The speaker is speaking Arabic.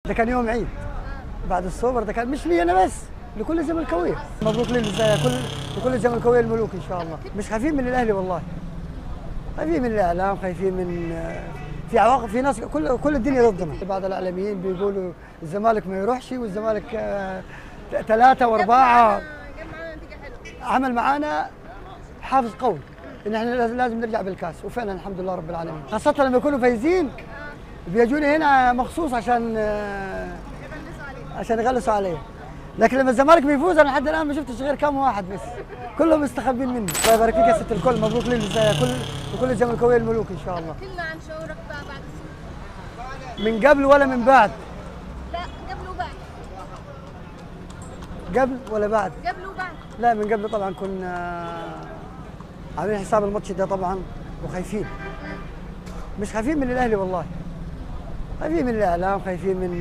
ده كان يوم عيد بعد السوبر، ده كان مش لي انا بس، لكل الزملكاويه. مبروك لكل الزملكاويه الملوك ان شاء الله. مش خايفين من الاهلي والله، خايفين من الاعلام، خايفين من في عواقب، في ناس كل الدنيا ضدنا. بعض الاعلاميين بيقولوا الزمالك ما يروحش، والزمالك 3 و4. عمل معانا حافز قوي ان احنا لازم نرجع بالكاس، وفعلا الحمد لله رب العالمين. خاصه لما يكونوا فايزين بيجوني هنا مخصوص عشان يغلسوا علي. لكن لما الزمالك بيفوز انا لحد الان ما شفتش غير كم واحد بس، كلهم مستخبين مني. الله يبارك فيك يا ست الكل، مبروك لكل الزملكاويه الملوك ان شاء الله. كلنا عن شعورك بقى بعد السوبر. من قبل ولا من بعد؟ لا قبل وبعد. قبل ولا بعد؟ قبل وبعد. لا من قبل طبعا كنا عاملين حساب الماتش ده طبعا وخايفين. مش خايفين من الاهلي والله، خايفين من الاعلام، خايفين من